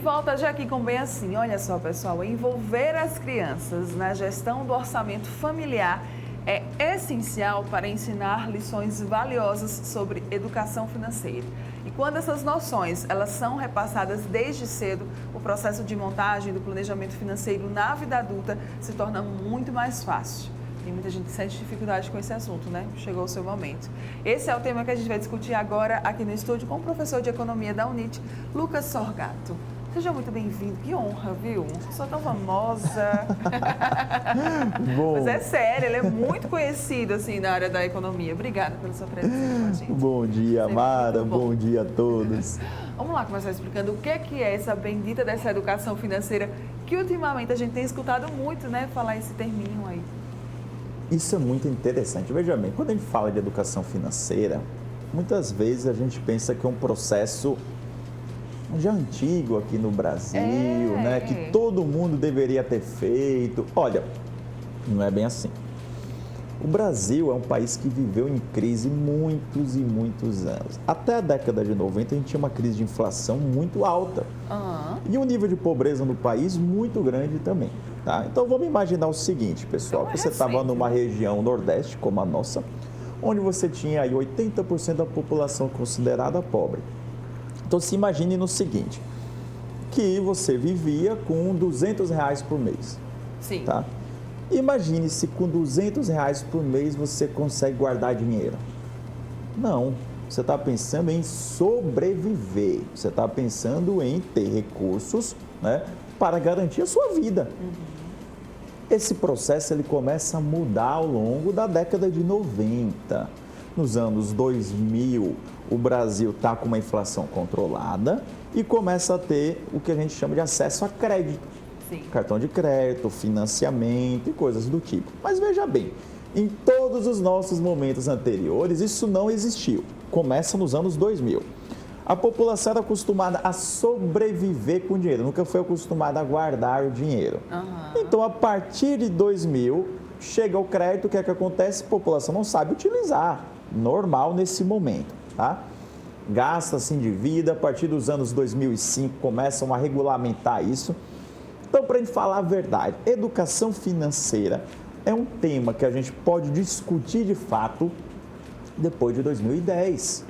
volta já aqui com Bem Assim. Olha só, pessoal, envolver as crianças na gestão do orçamento familiar é essencial para ensinar lições valiosas sobre educação financeira. E quando essas noções elas são repassadas desde cedo, o processo de montagem do planejamento financeiro na vida adulta se torna muito mais fácil. Tem muita gente que sente dificuldade com esse assunto, né? Chegou o seu momento. Esse é o tema que a gente vai discutir agora aqui no estúdio com o professor de Economia da UNIT, Lucas Sorgato. Seja muito bem-vindo. Que honra, viu? Sou tão famosa. Bom. Mas é sério, ele é muito conhecido assim na área da economia. Obrigada pela sua presença com a gente. Bom dia, Mara. Bom dia a todos. Vamos lá começar explicando o que é essa bendita dessa educação financeira que ultimamente a gente tem escutado muito, né? Falar esse terminho aí. Isso é muito interessante. Veja bem, quando a gente fala de educação financeira, muitas vezes a gente pensa que é um processo já antigo aqui no Brasil, né? Que todo mundo deveria ter feito. Olha, não é bem assim. O Brasil é um país que viveu em crise muitos e muitos anos. Até a década de 90 a gente tinha uma crise de inflação muito alta. E um nível de pobreza no país muito grande também. Tá? Então vamos imaginar o seguinte, pessoal. Você estava numa região nordeste, como a nossa, onde você tinha aí 80% da população considerada pobre. Então se imagine no seguinte, que você vivia com R$200 por mês. Sim. Tá? Imagine se com R$200 por mês você consegue guardar dinheiro. Não, você está pensando em sobreviver, você está pensando em ter recursos, né, para garantir a sua vida. Esse processo ele começa a mudar ao longo da década de 90. Nos anos 2000, o Brasil está com uma inflação controlada e começa a ter o que a gente chama de acesso a crédito. Sim. Cartão de crédito, financiamento e coisas do tipo. Mas veja bem, em todos os nossos momentos anteriores, isso não existiu. Começa nos anos 2000. A população era acostumada a sobreviver com dinheiro, nunca foi acostumada a guardar o dinheiro. Então, a partir de 2000, chega o crédito, o que é que acontece? A população não sabe utilizar, normal nesse momento, tá? Gasta, se endivida, a partir dos anos 2005 começam a regulamentar isso. Então, para a gente falar a verdade, educação financeira é um tema que a gente pode discutir de fato depois de 2010.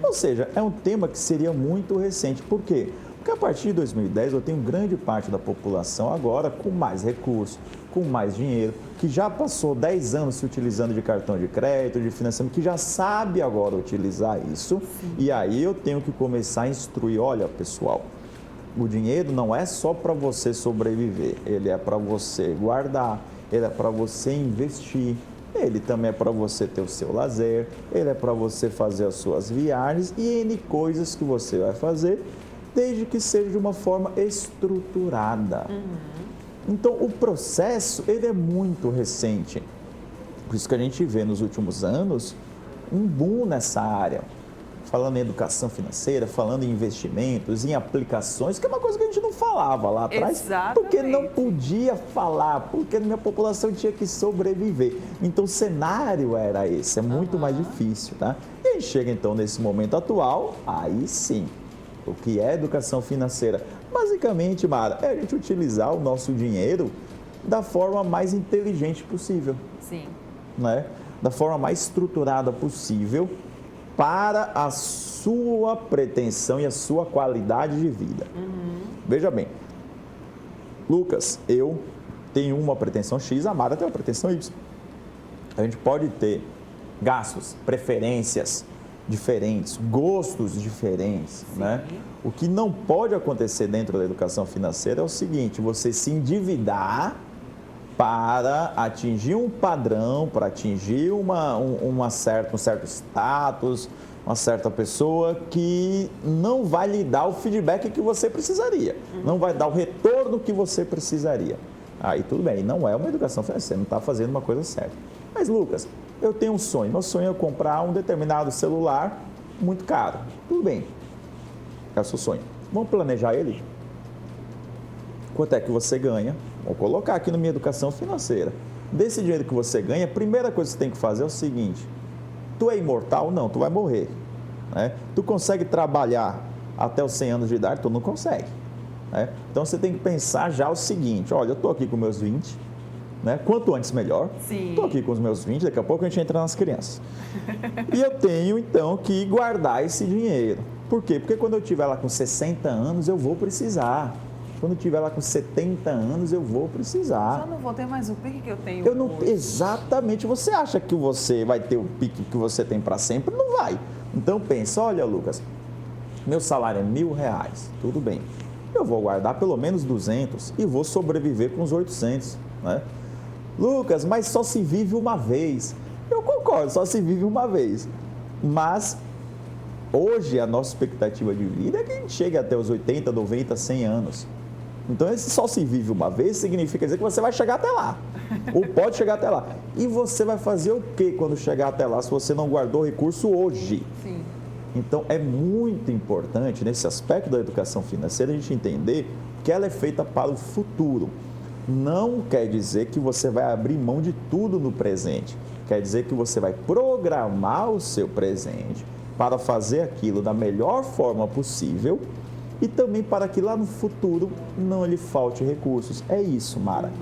Ou seja, é um tema que seria muito recente. Por quê? Porque a partir de 2010 eu tenho grande parte da população agora com mais recursos, com mais dinheiro, que já passou 10 anos se utilizando de cartão de crédito, de financiamento, que já sabe agora utilizar isso. E aí eu tenho que começar a instruir, olha pessoal, o dinheiro não é só para você sobreviver, ele é para você guardar, ele é para você investir. Ele também é para você ter o seu lazer, ele é para você fazer as suas viagens e N coisas que você vai fazer, desde que seja de uma forma estruturada. Então, o processo, ele é muito recente. Por isso que a gente vê nos últimos anos um boom nessa área. Falando em educação financeira, falando em investimentos, em aplicações, que é uma coisa que a gente não falava lá atrás. Exatamente. Porque não podia falar, porque a minha população tinha que sobreviver. Então o cenário era esse, é muito mais difícil, tá? E aí chega então nesse momento atual, aí sim, o que é educação financeira? Basicamente, Mara, é a gente utilizar o nosso dinheiro da forma mais inteligente possível. Sim. Né? Da forma mais estruturada possível, para a sua pretensão e a sua qualidade de vida. Veja bem, Lucas, eu tenho uma pretensão X, a Mara tem uma pretensão Y. A gente pode ter gastos, preferências diferentes, gostos diferentes, né? O que não pode acontecer dentro da educação financeira é o seguinte, você se endividar para atingir um padrão, para atingir um certo status, uma certa pessoa que não vai lhe dar o feedback que você precisaria, não vai dar o retorno que você precisaria. Aí tudo bem, não é uma educação financeira, não está fazendo uma coisa certa. Mas Lucas, eu tenho um sonho, meu sonho é comprar um determinado celular muito caro. Tudo bem, é o seu sonho. Vamos planejar ele? Quanto é que você ganha? Vou colocar aqui na minha educação financeira. Desse dinheiro que você ganha, a primeira coisa que você tem que fazer é o seguinte: tu é imortal? Não, tu vai morrer. Né? Tu consegue trabalhar até os 100 anos de idade? Tu não consegue. né? Então você tem que pensar já o seguinte, olha, eu estou aqui com meus 20, né? Quanto antes melhor. Sim. Estou aqui com os meus 20, daqui a pouco a gente entra nas crianças. E eu tenho então que guardar esse dinheiro. Por quê? Porque quando eu estiver lá com 60 anos eu vou precisar. Quando eu estiver lá com 70 anos, eu vou precisar. Só não vou ter mais o pique que eu tenho hoje. Exatamente. Você acha que você vai ter o pique que você tem para sempre? Não vai. Então pensa, olha, Lucas, meu salário é R$1.000, tudo bem. Eu vou guardar pelo menos 200 e vou sobreviver com os 800, né? Lucas, mas só se vive uma vez. Eu concordo, só se vive uma vez. Mas hoje a nossa expectativa de vida é que a gente chegue até os 80, 90, 100 anos. Então, esse só se vive uma vez significa dizer que você vai chegar até lá. Ou pode chegar até lá. E você vai fazer o quê quando chegar até lá se você não guardou recurso hoje? Sim. Então, é muito importante, nesse aspecto da educação financeira, a gente entender que ela é feita para o futuro. Não quer dizer que você vai abrir mão de tudo no presente. Quer dizer que você vai programar o seu presente para fazer aquilo da melhor forma possível e também para que lá no futuro não lhe falte recursos. É isso, Mara.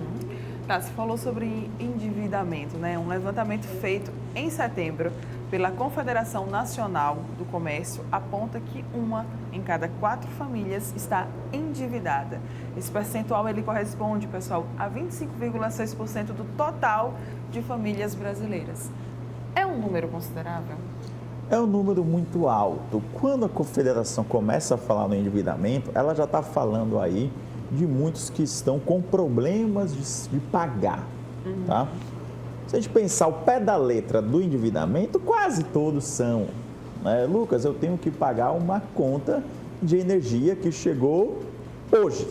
Tá, você falou sobre endividamento, né? Um levantamento feito em setembro pela Confederação Nacional do Comércio aponta que 1 em cada 4 famílias está endividada. Esse percentual ele corresponde, pessoal, a 25,6% do total de famílias brasileiras. É um número considerável? É um número muito alto. Quando a Confederação começa a falar no endividamento, ela já está falando aí de muitos que estão com problemas de pagar, tá? Se a gente pensar o pé da letra do endividamento, quase todos são, né? Lucas, eu tenho que pagar uma conta de energia que chegou hoje,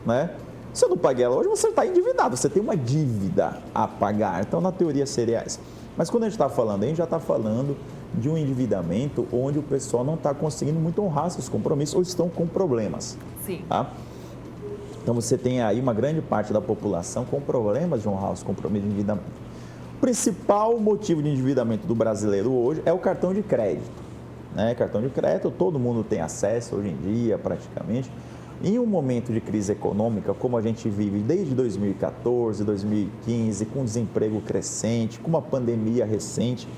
né? Se eu não paguei ela hoje, você está endividado, você tem uma dívida a pagar. Então, na teoria seria essa. Mas quando a gente está falando, a gente já está falando de um endividamento onde o pessoal não está conseguindo muito honrar seus compromissos ou estão com problemas. Sim. Tá? Então, você tem aí uma grande parte da população com problemas de honrar os compromissos de endividamento. O principal motivo de endividamento do brasileiro hoje é o cartão de crédito, né? Cartão de crédito, todo mundo tem acesso hoje em dia, praticamente. Em um momento de crise econômica, como a gente vive desde 2014, 2015, com desemprego crescente, com uma pandemia recente,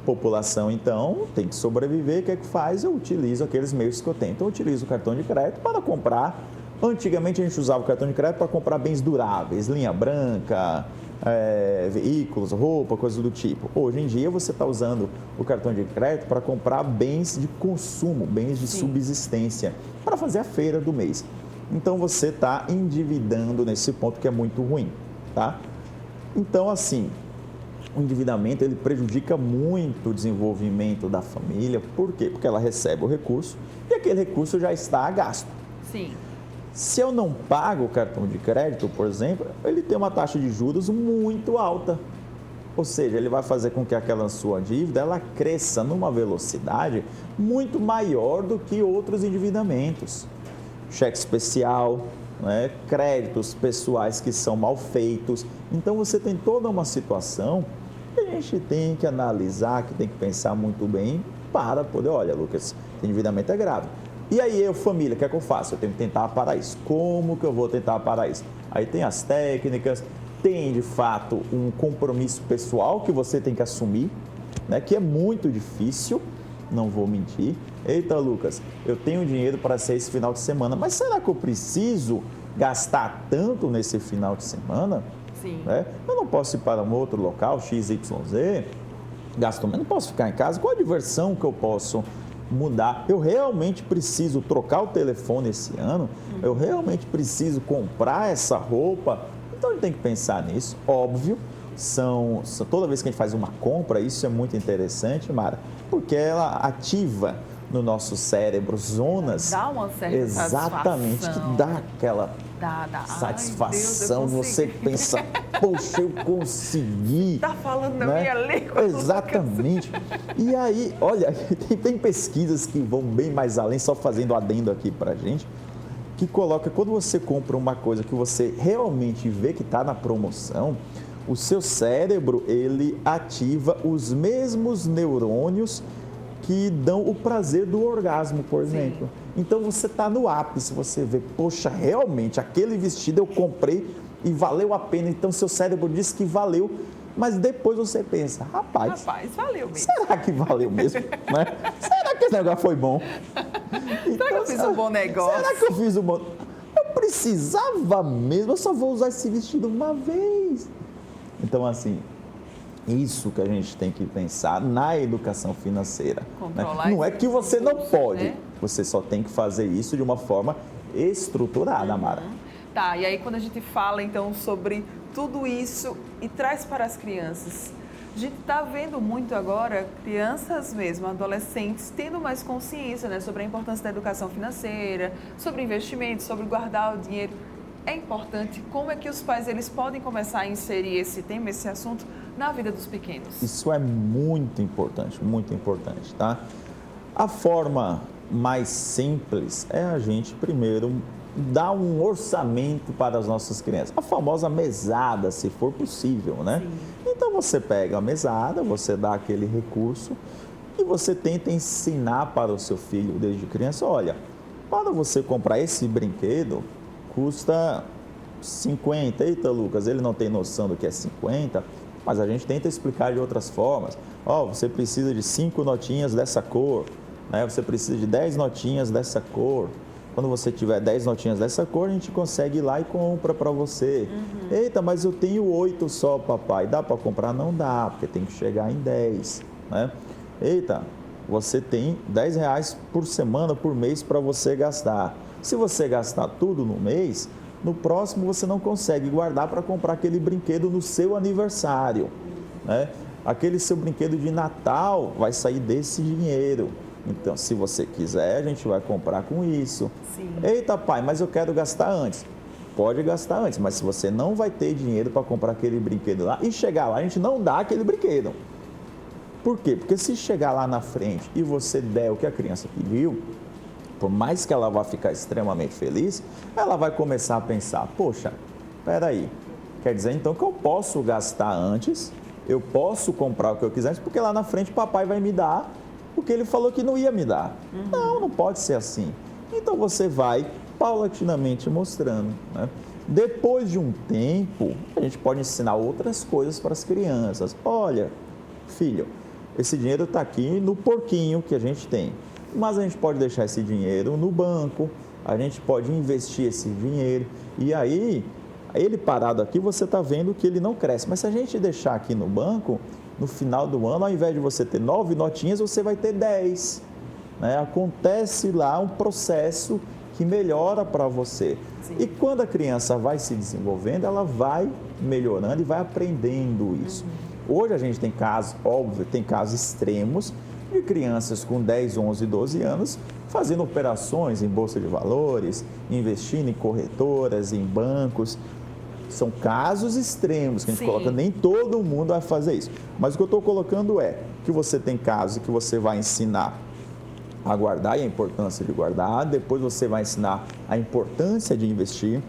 a população, então, tem que sobreviver. O que é que faz? Eu utilizo aqueles meios que eu tenho. Então, eu utilizo o cartão de crédito para comprar. Antigamente, a gente usava o cartão de crédito para comprar bens duráveis, linha branca, veículos, roupa, coisas do tipo. Hoje em dia, você está usando o cartão de crédito para comprar bens de consumo, bens de subsistência, para fazer a feira do mês. Então, você está endividando nesse ponto que é muito ruim, tá? Então, assim, o endividamento, ele prejudica muito o desenvolvimento da família. Por quê? Porque ela recebe o recurso e aquele recurso já está a gasto. Sim. Se eu não pago o cartão de crédito, por exemplo, ele tem uma taxa de juros muito alta. Ou seja, ele vai fazer com que aquela sua dívida ela cresça numa velocidade muito maior do que outros endividamentos. Cheque especial, né? Créditos pessoais que são mal feitos. Então, você tem toda uma situação que a gente tem que analisar, que tem que pensar muito bem para poder, olha, Lucas, endividamento é grave. E aí, eu, família, o que é que eu faço? Eu tenho que tentar parar isso. Como que eu vou tentar parar isso? Aí tem as técnicas, tem de fato um compromisso pessoal que você tem que assumir, né? Que é muito difícil, não vou mentir. Eita, Lucas, eu tenho dinheiro para sair esse final de semana, mas será que eu preciso gastar tanto nesse final de semana? Sim. Né? Eu não posso ir para um outro local, XYZ, gasto menos, não posso ficar em casa. Qual a diversão que eu posso mudar? Eu realmente preciso trocar o telefone esse ano? Eu realmente preciso comprar essa roupa? Então, a gente tem que pensar nisso. Óbvio, toda vez que a gente faz uma compra, isso é muito interessante, Mara, porque ela ativa no nosso cérebro zonas... Dá uma certa exatamente, satisfação. que dá aquela satisfação. Ai, Deus, você pensa, poxa, eu consegui. Tá falando na né? minha língua. Exatamente. E aí, olha, tem pesquisas que vão bem mais além, só fazendo adendo aqui pra gente, que coloca, quando você compra uma coisa que você realmente vê que está na promoção, o seu cérebro, ele ativa os mesmos neurônios que dão o prazer do orgasmo, por exemplo. Então você está no ápice, você vê, poxa, realmente aquele vestido eu comprei e valeu a pena. Então seu cérebro diz que valeu, mas depois você pensa, rapaz, valeu mesmo. Será que valeu mesmo? Né? Será que esse negócio foi bom? Será que eu fiz um bom negócio? Será que eu fiz um bom... Eu precisava mesmo, eu só vou usar esse vestido uma vez. Então, assim, isso que a gente tem que pensar na educação financeira. Né? Não é que você não pode, né? Você só tem que fazer isso de uma forma estruturada, Mara. Tá, e aí quando a gente fala, então, sobre tudo isso e traz para as crianças, a gente está vendo muito agora crianças mesmo, adolescentes, tendo mais consciência, né, sobre a importância da educação financeira, sobre investimentos, sobre guardar o dinheiro. É importante, como é que os pais eles podem começar a inserir esse tema, esse assunto na vida dos pequenos? Isso é muito importante, tá? A forma mais simples é a gente primeiro dar um orçamento para as nossas crianças, a famosa mesada, se for possível, né? Sim. Então você pega a mesada, você dá aquele recurso e você tenta ensinar para o seu filho desde criança, olha, para você comprar esse brinquedo, custa 50. Eita, Lucas, ele não tem noção do que é 50, mas a gente tenta explicar de outras formas. Você precisa de 5 notinhas dessa cor, né? Você precisa de 10 notinhas dessa cor. Quando você tiver 10 notinhas dessa cor, a gente consegue ir lá e compra para você. Eita, mas eu tenho 8 só, papai. Dá para comprar? Não dá, porque tem que chegar em 10, né? Eita, você tem R$10 por semana, por mês para você gastar. Se você gastar tudo no mês, no próximo você não consegue guardar para comprar aquele brinquedo no seu aniversário, né? Aquele seu brinquedo de Natal vai sair desse dinheiro. Então, se você quiser, a gente vai comprar com isso. Sim. Eita, pai, mas eu quero gastar antes. Pode gastar antes, mas se você não vai ter dinheiro para comprar aquele brinquedo lá, e chegar lá, a gente não dá aquele brinquedo. Por quê? Porque se chegar lá na frente e você der o que a criança pediu, por mais que ela vá ficar extremamente feliz, ela vai começar a pensar, poxa, peraí, quer dizer então que eu posso gastar antes, eu posso comprar o que eu quiser, porque lá na frente papai vai me dar o que ele falou que não ia me dar. Não pode ser assim. Então você vai paulatinamente mostrando, né? Depois de um tempo, a gente pode ensinar outras coisas para as crianças. Olha, filho, esse dinheiro está aqui no porquinho que a gente tem, mas a gente pode deixar esse dinheiro no banco, a gente pode investir esse dinheiro, e aí, ele parado aqui, você está vendo que ele não cresce, mas se a gente deixar aqui no banco, no final do ano, ao invés de você ter 9 notinhas, você vai ter 10. Né? Acontece lá um processo que melhora para você. Sim. E quando a criança vai se desenvolvendo, ela vai melhorando e vai aprendendo isso. Hoje a gente tem casos, óbvio, tem casos extremos de crianças com 10, 11, 12 anos fazendo operações em bolsa de valores, investindo em corretoras, em bancos. São casos extremos que a gente coloca, nem todo mundo vai fazer isso. Mas o que eu estou colocando é que você tem casos que você vai ensinar a guardar e a importância de guardar, depois você vai ensinar a importância de investir,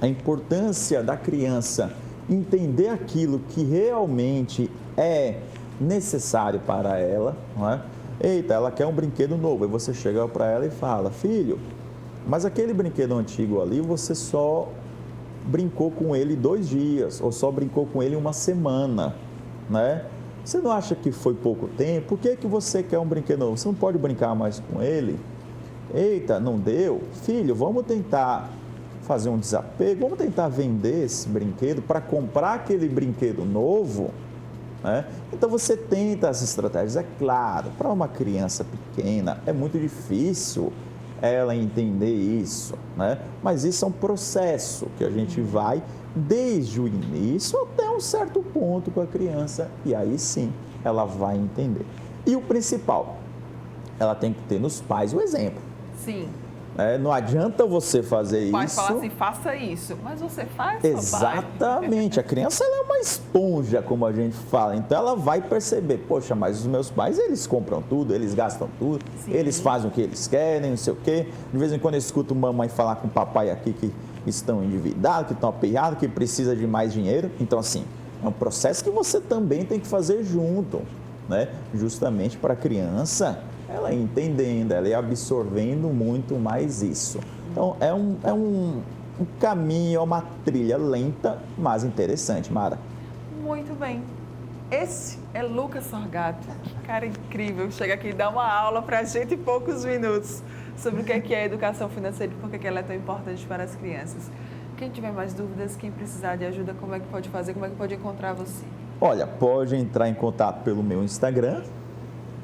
a importância da criança entender aquilo que realmente é necessário para ela, não é? Eita, ela quer um brinquedo novo, aí você chega para ela e fala, filho, mas aquele brinquedo antigo ali você só brincou com ele 2 dias, ou só brincou com ele 1 semana, né? Você não acha que foi pouco tempo? Por que você quer um brinquedo novo? Você não pode brincar mais com ele? Eita, não deu? Filho, vamos tentar fazer um desapego, vamos tentar vender esse brinquedo para comprar aquele brinquedo novo, né? Então você tenta as estratégias. É claro, para uma criança pequena é muito difícil ela entender isso, né? Mas isso é um processo que a gente vai desde o início até um certo ponto com a criança e aí sim ela vai entender. E o principal, ela tem que ter nos pais o exemplo. Sim. Não adianta você fazer isso. O pai fala assim, faça isso, mas você faz, exatamente. A criança ela é uma esponja, como a gente fala. Então ela vai perceber, poxa, mas os meus pais, eles compram tudo, eles gastam tudo, sim, eles fazem o que eles querem, não sei o quê. De vez em quando eu escuto mamãe falar com o papai aqui que estão endividados, que estão aperreados, que precisa de mais dinheiro. Então, assim, é um processo que você também tem que fazer junto, né? Justamente para a criança, ela ir entendendo, ela ir absorvendo muito mais isso. Então, é um caminho, é uma trilha lenta, mas interessante, Mara. Muito bem. Esse é Lucas Sorgato, cara incrível, chega aqui e dá uma aula para a gente em poucos minutos sobre o que é educação financeira e por que ela é tão importante para as crianças. Quem tiver mais dúvidas, quem precisar de ajuda, como é que pode fazer, como é que pode encontrar você? Olha, pode entrar em contato pelo meu Instagram,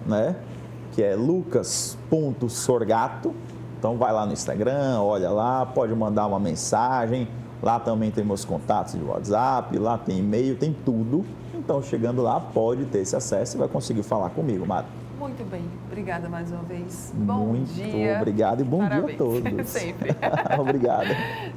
né, que é lucas.sorgato. Então vai lá no Instagram, olha lá, pode mandar uma mensagem. Lá também tem meus contatos de WhatsApp, lá tem e-mail, tem tudo. Então, chegando lá, pode ter esse acesso e vai conseguir falar comigo, Mara. Muito bem. Obrigada mais uma vez. Muito dia. Obrigado e bom Parabéns. dia a todos. Sempre. Obrigado.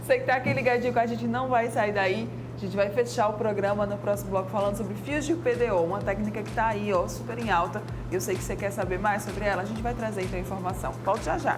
Você que está aqui ligadinho com a gente não vai sair daí. A gente vai fechar o programa no próximo bloco falando sobre fios de PDO, uma técnica que está aí, ó, super em alta. Eu sei que você quer saber mais sobre ela. A gente vai trazer então a informação. Volte já já.